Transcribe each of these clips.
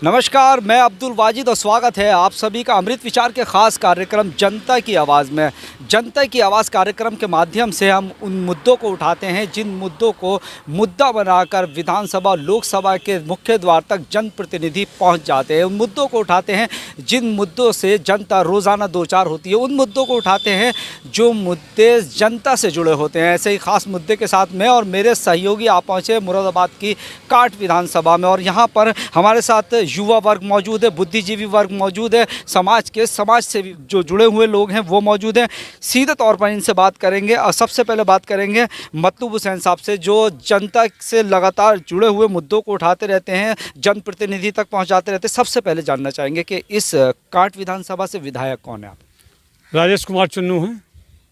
नमस्कार, मैं अब्दुल वाजिद और स्वागत है आप सभी का अमृत विचार के ख़ास कार्यक्रम जनता की आवाज़ में। जनता की आवाज़ कार्यक्रम के माध्यम से हम उन मुद्दों को उठाते हैं जिन मुद्दों को मुद्दा बनाकर विधानसभा लोकसभा के मुख्य द्वार तक जनप्रतिनिधि पहुंच जाते हैं। उन मुद्दों को उठाते हैं जिन मुद्दों से जनता रोज़ाना दो चार होती है। उन मुद्दों को उठाते हैं जो मुद्दे जनता से जुड़े होते हैं। ऐसे ही ख़ास मुद्दे के साथ मैं और मेरे सहयोगी आप पहुँचे मुरादाबाद की काट विधानसभा में, और यहाँ पर हमारे साथ युवा वर्ग मौजूद है, बुद्धिजीवी वर्ग मौजूद है, समाज से जो जुड़े हुए लोग हैं वो मौजूद हैं। सीधे तौर पर इनसे बात करेंगे और सबसे पहले बात करेंगे मतलूब हुसैन साहब से, जो जनता से लगातार जुड़े हुए मुद्दों को उठाते रहते हैं, जनप्रतिनिधि तक पहुंचाते रहते हैं। सबसे पहले जानना चाहेंगे कि इस काट विधानसभा से विधायक कौन है आप? राजेश कुमार चुन्नू हैं।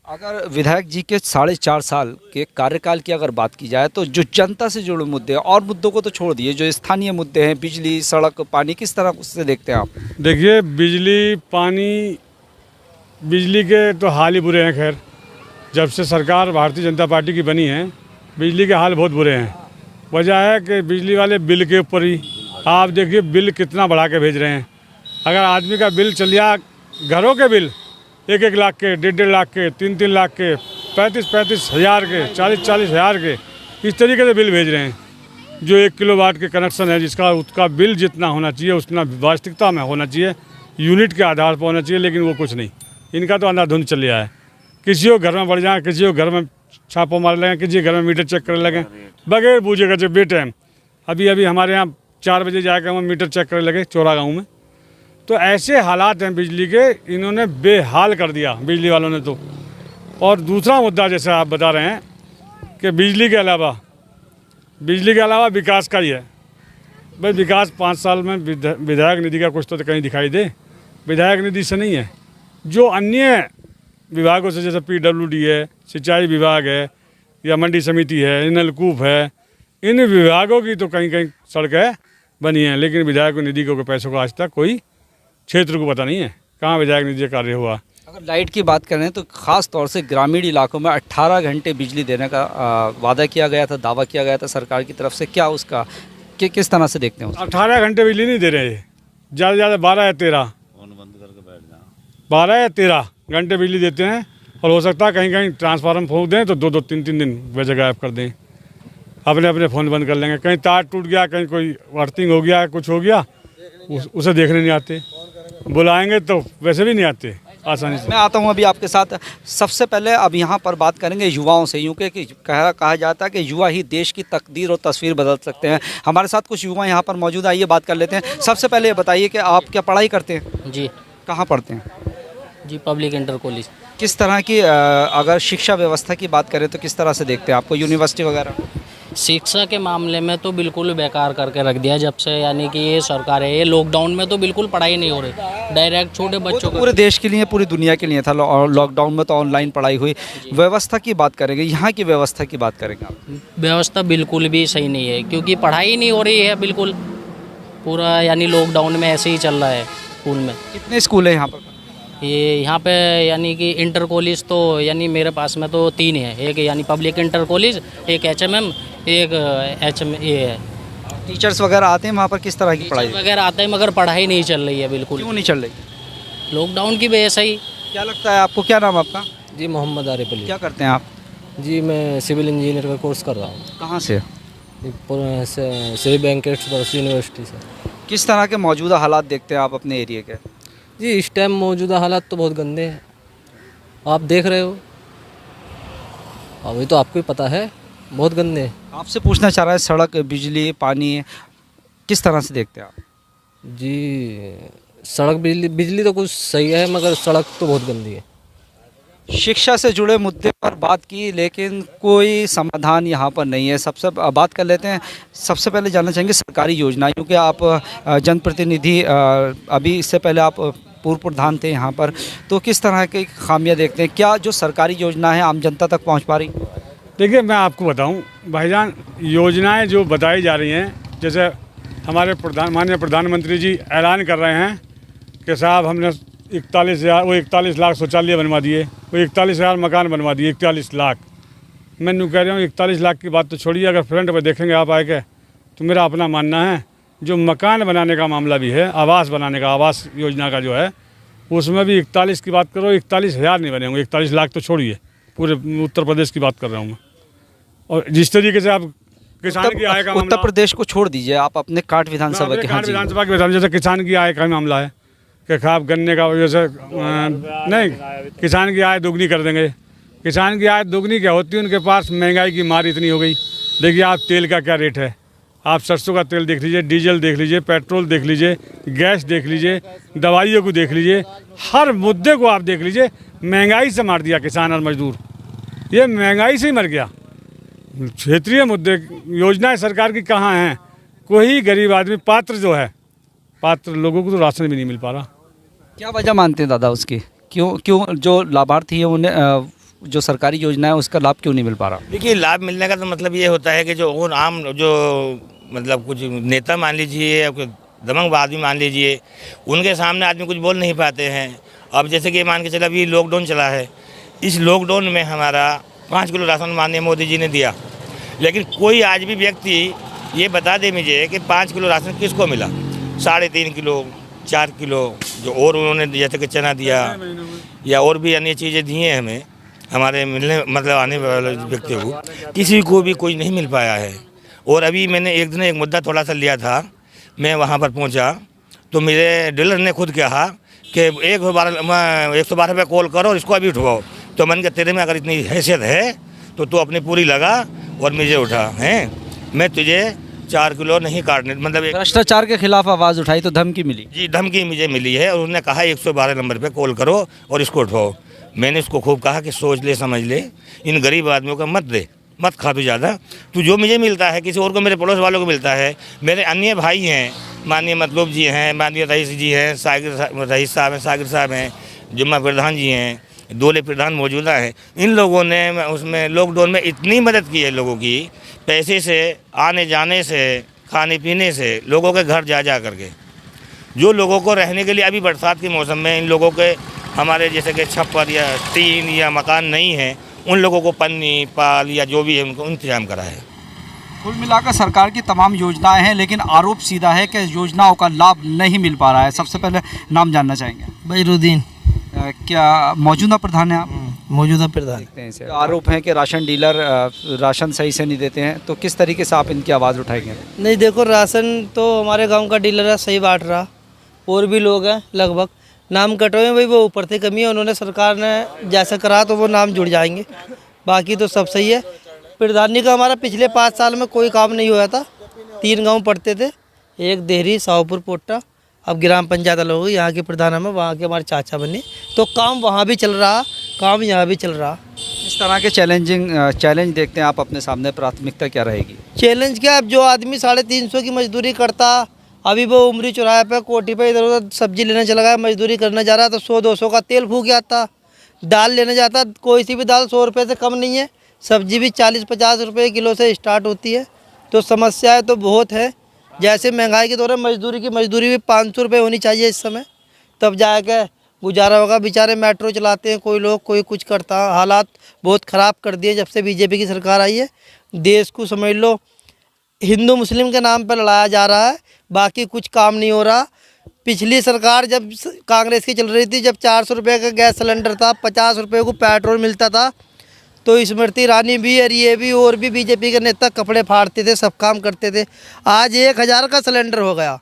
अगर विधायक जी के 4.5 साल के कार्यकाल की अगर बात की जाए तो जो जनता से जुड़े मुद्दे हैं, और मुद्दों को तो छोड़ दिए, जो स्थानीय मुद्दे हैं, बिजली, सड़क, पानी, किस तरह से देखते हैं आप? देखिए, बिजली पानी, बिजली के तो हाल ही बुरे हैं। खैर, जब से सरकार भारतीय जनता पार्टी की बनी है, बिजली के हाल बहुत बुरे हैं। वजह है कि बिजली वाले बिल के ऊपर ही आप देखिए बिल कितना बढ़ा के भेज रहे हैं। अगर आदमी का बिल चलिया, घरों के बिल 1-1 लाख के, 1.5 लाख के, 3-3 लाख के, 35-35 हज़ार के, 40-40 हज़ार के, इस तरीके से बिल भेज रहे हैं। जो 1 किलोवाट के कनेक्शन है, जिसका उसका बिल जितना होना चाहिए उतना वास्तविकता में होना चाहिए, यूनिट के आधार पर होना चाहिए, लेकिन वो कुछ नहीं। इनका तो अंधाधुंध चल रहा है। किसी को घर में बढ़ जाए, किसी को घर में छापो मार लगे, किसी के घर में मीटर चेक करने लगे बगैर पूछे कर बेटाइम। अभी हमारे यहाँ 4 बजे जाकर हम मीटर चेक करने लगे चौरा गाँव में। तो ऐसे हालात हैं बिजली के, इन्होंने बेहाल कर दिया बिजली वालों ने तो। और दूसरा मुद्दा जैसे आप बता रहे हैं कि बिजली के अलावा विकास का ही है। भाई विकास 5 साल में विधायक निधि का कुछ तो कहीं दिखाई दे। विधायक निधि से नहीं है, जो अन्य विभागों से, जैसे PWD है, सिंचाई विभाग है, या मंडी समिति है, नलकूप है, इन विभागों की तो कहीं कहीं सड़कें बनी हैं, लेकिन विधायक निधि को पैसों का आज तक कोई क्षेत्र को पता नहीं है कहाँ विधायक निधि कार्य हुआ। अगर लाइट की बात करें तो ख़ास तौर से ग्रामीण इलाकों में 18 घंटे बिजली देने का वादा किया गया था, दावा किया गया था सरकार की तरफ से। क्या उसका किस तरह से देखते हैं? 18 घंटे बिजली नहीं दे रहे हैं, ज़्यादा से ज़्यादा 12 या 13 12 या 13 घंटे बिजली देते हैं। और हो सकता है कहीं कहीं ट्रांसफार्मर फूंक दें तो 2-2, 3-3 दिन वजह गायब कर दें, अपने फ़ोन बंद कर लेंगे। कहीं तार टूट गया, कहीं कोई अर्थिंग हो गया, कुछ हो गया, उसे देखने नहीं आते, बुलाएंगे तो वैसे भी नहीं आते आसानी से। मैं आता हूं अभी आपके साथ। सबसे पहले अब यहाँ पर बात करेंगे युवाओं से, यूँ कि कहा जाता है कि युवा ही देश की तकदीर और तस्वीर बदल सकते हैं। हमारे साथ कुछ युवा यहाँ पर मौजूद, आइए बात कर लेते हैं। सबसे पहले ये बताइए कि आप क्या पढ़ाई करते हैं? जी। कहाँ पढ़ते हैं? जी, पब्लिक इंटर कॉलेज। किस तरह की अगर शिक्षा व्यवस्था की बात करें तो किस तरह से देखते हैं आपको, यूनिवर्सिटी वगैरह? शिक्षा के मामले में तो बिल्कुल बेकार करके रख दिया जब से, यानी कि ये सरकार है। ये लॉकडाउन में तो बिल्कुल पढ़ाई नहीं हो रही, डायरेक्ट छोटे बच्चों को। पूरे देश के लिए, पूरी दुनिया के लिए था लॉकडाउन में, तो ऑनलाइन पढ़ाई हुई। व्यवस्था की बात करेंगे, यहाँ की व्यवस्था की बात करेंगे आप? व्यवस्था बिल्कुल भी सही नहीं है, क्योंकि पढ़ाई नहीं हो रही है बिल्कुल पूरा, यानी लॉकडाउन में ऐसे ही चल रहा है। स्कूल में कितने स्कूल हैं यहाँ पर? ये यहाँ पे यानी कि इंटर कॉलेज तो यानी मेरे पास में तो 3 है। एक यानी पब्लिक इंटर कॉलेज, एक HMM, एक HM ये है। टीचर्स वगैरह आते हैं वहाँ पर? किस तरह की पढ़ाई वगैरह आते हैं, मगर पढ़ाई नहीं चल रही है बिल्कुल। क्यों नहीं चल रही? लॉकडाउन की वजह से ही। क्या लगता है आपको? क्या नाम आपका? जी, मोहम्मद आरिफ अली। क्या करते हैं आप? जी, मैं सिविल इंजीनियर का कोर्स कर रहा हूँ। कहाँ से? श्री वेंकटेश्वर यूनिवर्सिटी से। किस तरह के मौजूदा हालात देखते हैं आप अपने एरिया के? जी, इस टाइम मौजूदा हालात तो बहुत गंदे हैं, आप देख रहे हो, अभी तो आपको ही पता है, बहुत गंदे हैं। आपसे पूछना चाह रहा है, सड़क, बिजली, पानी किस तरह से देखते हैं आप? जी, सड़क, बिजली तो कुछ सही है, मगर सड़क तो बहुत गंदी है। शिक्षा से जुड़े मुद्दे पर बात की, लेकिन कोई समाधान यहाँ पर नहीं है। सबसे बात कर लेते हैं। सबसे पहले जानना चाहेंगे सरकारी योजना, क्योंकि आप जनप्रतिनिधि, अभी इससे पहले आप पूर्व प्रधान थे यहाँ पर, तो किस तरह की खामियां देखते हैं? क्या जो सरकारी योजना है आम जनता तक पहुँच पा रही? देखिए, मैं आपको बताऊं भाईजान, योजनाएं जो बताई जा रही हैं, जैसे हमारे माननीय प्रधानमंत्री जी ऐलान कर रहे हैं कि साहब हमने 41 लाख शौचालय बनवा दिए, वो 41,000 मकान बनवा दिए, 41 लाख। मैं कह रहा हूँ 41 लाख की बात तो छोड़िए, अगर फ्रंट पर देखेंगे आप आके, तो मेरा अपना मानना है जो मकान बनाने का मामला भी है, आवास बनाने का, आवास योजना का जो है, उसमें भी 41 की बात करो, 41,000 नहीं बने होंगे, 41 लाख तो छोड़िए, पूरे उत्तर प्रदेश की बात कर रहा हूँ मैं। और जिस तरीके से आप किसान की आय का उत्तर प्रदेश को छोड़ दीजिए, आप अपने काट विधानसभा के। हाँ जी, विधानसभा के जैसे किसान की आय का मामला है कि खाब गन्ने का वजह से नहीं, किसान की आय दोगुनी कर देंगे। किसान की आय दोगुनी क्या होती है, उनके पास महंगाई की मार इतनी हो गई। देखिए आप तेल का क्या रेट है, आप सरसों का तेल देख लीजिए, डीजल देख लीजिए, पेट्रोल देख लीजिए, गैस देख लीजिए, दवाइयों को देख लीजिए, हर मुद्दे को आप देख लीजिए। महंगाई से मार दिया किसान और मजदूर, ये महंगाई से ही मर गया। क्षेत्रीय मुद्दे, योजनाएं सरकार की कहाँ हैं? कोई गरीब आदमी पात्र जो है, पात्र लोगों को तो राशन भी नहीं मिल पा रहा। क्या वजह मानते हैं दादा उसकी? क्यों जो लाभार्थी है उन्हें जो सरकारी योजना है उसका लाभ क्यों नहीं मिल पा रहा? देखिए, लाभ मिलने का तो मतलब ये होता है कि जो और आम जो मतलब कुछ नेता मान लीजिए या कोई दबंग आदमी मान लीजिए, उनके सामने आदमी कुछ बोल नहीं पाते हैं। अब जैसे कि मान के चला, अभी लॉकडाउन चला है, इस लॉकडाउन में हमारा 5 किलो राशन माननीय मोदी जी ने दिया, लेकिन कोई आज भी व्यक्ति ये बता दे मुझे कि 5 किलो राशन किसको मिला? 3.5 किलो, 4 किलो जो और उन्होंने जैसे कि चना दिया या और भी अन्य चीज़ें दी हैं हमें, हमारे मिलने मतलब आने वाले व्यक्ति को, किसी को भी कोई नहीं मिल पाया है। और अभी मैंने एक दिन एक मुद्दा थोड़ा सा लिया था, मैं वहाँ पर पहुँचा तो मेरे डीलर ने खुद कहा कि 112 पे कॉल करो और इसको अभी उठवाओ। तो मैंने कहा तेरे में अगर इतनी हैसियत है तो तू अपनी पूरी लगा और मुझे उठा हैं, मैं तुझे 4 किलो नहीं काटने, मतलब भ्रष्टाचार के खिलाफ आवाज़ उठाई तो धमकी मिली। जी, धमकी मुझे मिली है और उन्होंने कहा 112 नंबर पे कॉल करो और इसको उठाओ। मैंने उसको खूब कहा कि सोच ले, समझ ले, इन गरीब आदमियों का मत दे, मत खा तू ज़्यादा। तू जो मुझे मिलता है किसी और को, मेरे पड़ोस वालों को मिलता है, मेरे अन्य भाई हैं, माननीय मतलूब जी हैं, माननीय रईस जी हैं, रईस साहब हैं, सागिर साहब हैं, जुम्मा प्रधान जी हैं, दोले प्रधान मौजूदा हैं। इन लोगों ने उसमें लॉकडाउन में इतनी मदद की है लोगों की, पैसे से, आने जाने से, खाने पीने से, लोगों के घर जा जा करके। जो लोगों को रहने के लिए अभी बरसात के मौसम में इन लोगों के, हमारे जैसे कि छप्पर या टीन या मकान नहीं है, उन लोगों को पन्नी, पाल या जो भी है उनको इंतजाम करा है। कुल मिलाकर सरकार की तमाम योजनाएं हैं, लेकिन आरोप सीधा है कि योजनाओं का लाभ नहीं मिल पा रहा है। सबसे पहले नाम जानना चाहेंगे। बजरुद्दीन। क्या मौजूदा प्रधान है आप? मौजूदा प्रधान। देखते हैं इसे। आरोप है कि राशन डीलर राशन सही से नहीं देते हैं, तो किस तरीके से आप इनकी आवाज़ उठाएंगे? नहीं, देखो राशन तो हमारे गांव का डीलर है, सही बांट रहा, और भी लोग हैं लगभग, नाम कटे हुए भाई, वो ऊपर से कमी है, उन्होंने सरकार ने जैसा करा तो वो नाम जुड़ जाएंगे, बाकी तो सब सही है। प्रधानी का हमारा पिछले 5 साल में कोई काम नहीं हुआ था। 3 गांव पड़ते थे, एक देहरी, साहपुर, पोट्टा, अब ग्राम पंचायत अलग हो गई। यहाँ के प्रधान हमें, वहाँ के हमारे चाचा बने, तो काम वहाँ भी चल रहा, काम यहाँ भी चल रहा। इस तरह के चैलेंज देखते हैं आप अपने सामने, प्राथमिकता क्या रहेगी? चैलेंज क्या, अब जो आदमी 350 की मजदूरी करता, अभी वो उमरी चौराहे पे कोठी पे इधर उधर सब्जी लेने चला गया, मजदूरी करने जा रहा, तो 100-200 का तेल फूक आता। दाल लेने जाता, कोई सी भी दाल 100 रुपये से कम नहीं है, सब्जी भी 40-50 रुपये किलो से स्टार्ट होती है। तो समस्याएं तो बहुत है। जैसे महंगाई के दौरान मजदूरी भी 500 रुपये होनी चाहिए इस समय, तब जाके गुजारा होगा। बेचारे मेट्रो चलाते हैं कोई लोग, कोई कुछ करता। हालात बहुत ख़राब कर दिए जब से बीजेपी की सरकार आई है। देश को समझ लो हिंदू मुस्लिम के नाम पर लड़ाया जा रहा है, बाकी कुछ काम नहीं हो रहा। पिछली सरकार जब कांग्रेस की चल रही थी, जब 400 रुपये का गैस सिलेंडर था, 50 रुपये को पेट्रोल मिलता था, तो स्मृति ईरानी भी और ये भी और भी बीजेपी के नेता कपड़े फाड़ते थे, सब काम करते थे। आज 1000 का सिलेंडर हो गया।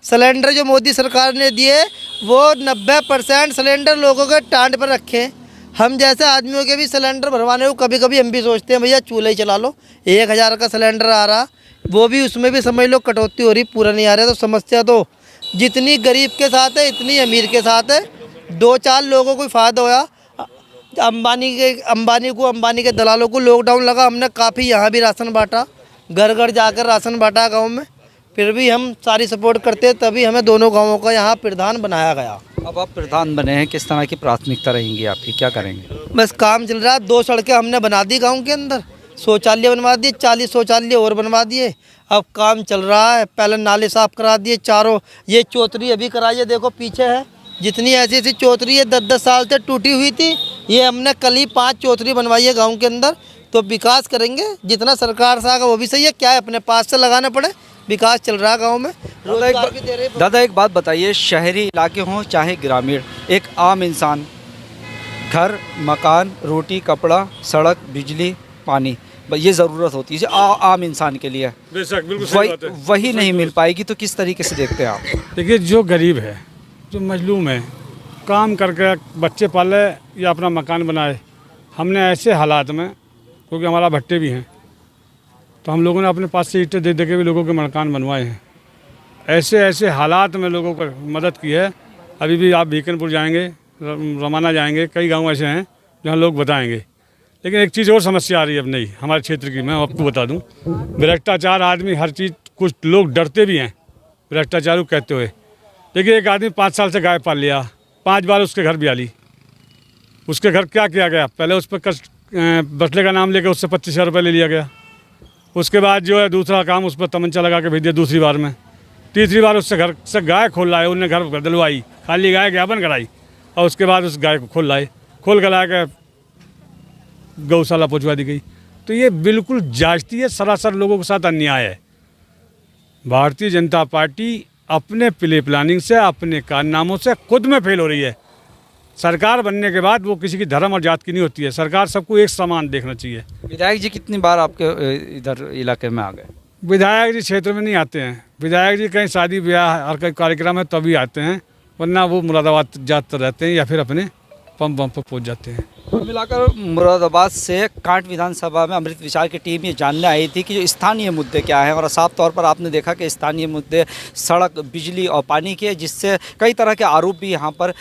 सिलेंडर जो मोदी सरकार ने दिए वो 90% सिलेंडर लोगों के टांड पर रखे। हम जैसे आदमियों के भी सिलेंडर भरवाने को कभी कभी हम भी सोचते हैं भैया चूल्हा ही चला लो। 1000 का सिलेंडर आ रहा, वो भी उसमें भी समझ लो कटौती हो रही, पूरा नहीं आ रहा। तो समस्या तो जितनी गरीब के साथ है इतनी अमीर के साथ है। 2-4 लोगों को फ़ायदा होया, अंबानी के दलालों को लॉकडाउन लगा, हमने काफ़ी यहाँ भी राशन बांटा, घर घर जाकर राशन बांटा गांव में। फिर भी हम सारी सपोर्ट करते हैं, तभी हमें दोनों गांवों का यहाँ प्रधान बनाया गया। अब आप प्रधान बने हैं, किस तरह की प्राथमिकता रहेंगी आपकी, क्या करेंगे? बस काम चल रहा है। 2 सड़कें हमने बना दी गाँव के अंदर, शौचालय बनवा दिए, 40 शौचालय और बनवा दिए। अब काम चल रहा है। पहले नाले साफ करा दिए चारों, ये चौतरी अभी कराइए, देखो पीछे है, जितनी ऐसी ऐसी चौतरी है 10-10 साल से टूटी हुई थी, ये हमने कल ही 5 चौतरी बनवाई है गाँव के अंदर। तो विकास करेंगे, जितना सरकार से आएगा वो भी सही है। क्या है, अपने पास से लगाना पड़े, विकास चल रहा है गाँव में, रोजगार भी दे रहे हैं। दादा एक बात बताइए, शहरी इलाके हों चाहे ग्रामीण, एक आम इंसान घर, मकान, रोटी, कपड़ा, सड़क, बिजली, पानी, ये ज़रूरत होती है आम इंसान के लिए। बेशक, बिल्कुल सही बात है। वही नहीं मिल पाएगी तो किस तरीके से देखते हैं आप? देखिए, जो गरीब है, जो मजलूम है, काम करके बच्चे पाले या अपना मकान बनाए, हमने ऐसे हालात में, क्योंकि हमारा भट्टे भी हैं, तो हम लोगों ने अपने पास से ईंटें दे दे के भी लोगों के मकान बनवाए हैं। ऐसे ऐसे हालात में लोगों को मदद की है। अभी भी आप बीकनपुर जाएंगे, रमाना जाएंगे, कई गांव ऐसे हैं जहां लोग बताएंगे। लेकिन एक चीज़ और समस्या आ रही है अब नई हमारे क्षेत्र की, मैं आपको बता दूं, भ्रष्टाचार आदमी हर चीज़, कुछ लोग डरते भी हैं भ्रष्टाचार कहते हुए। देखिए, एक आदमी 5 साल से गाय पाल लिया, 5 बार उसके घर ब्याली, उसके घर क्या किया गया, पहले उस पर बसले का नाम लेकर उससे 25,000 रुपये ले लिया गया। उसके बाद जो है दूसरा काम, उस पर तमंचा लगा के भेज दिया दूसरी बार में। तीसरी बार उससे घर से गाय खोल लाए, उनने घर बदलवाई, खाली गाय ज्ञापन कराई, और उसके बाद उस गाय को खोल लाए, खोल कर ला के गौशाला पहुँचवा दी गई। तो ये बिल्कुल जायज़ती है, सरासर लोगों के साथ अन्याय है। भारतीय जनता पार्टी अपने प्ले प्लानिंग से, अपने कारनामों से खुद में फेल हो रही है। सरकार बनने के बाद वो किसी की धर्म और जात की नहीं होती है, सरकार सबको एक समान देखना चाहिए। विधायक जी कितनी बार आपके इधर इलाके में आ गए? विधायक जी क्षेत्र में नहीं आते हैं। विधायक जी कहीं शादी ब्याह और कहीं कार्यक्रम है तभी आते हैं, वरना वो मुरादाबाद जाते रहते हैं या फिर अपने पंप पर पहुँच जाते हैं। कुल मिलाकर मुरादाबाद से कांट विधानसभा में अमृत विचार की टीम ये जानने आई थी कि जो स्थानीय मुद्दे क्या हैं, और साफ तौर पर आपने देखा कि स्थानीय मुद्दे सड़क, बिजली और पानी के, जिससे कई तरह के आरोप भी यहाँ पर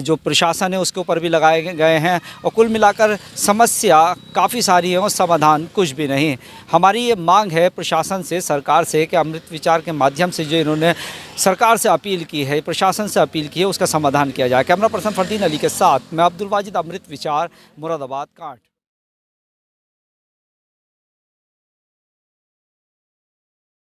जो प्रशासन है उसके ऊपर भी लगाए गए हैं। और कुल मिलाकर समस्या काफ़ी सारी है और समाधान कुछ भी नहीं। हमारी ये मांग है प्रशासन से, सरकार से, कि अमृत विचार के माध्यम से जो इन्होंने सरकार से अपील की है, प्रशासन से अपील की है, उसका समाधान किया जाए। कैमरा पर्सन फरदीन अली के साथ मैं अब्दुल वाजिद, अमृत विचार, मुरादाबाद, कांट।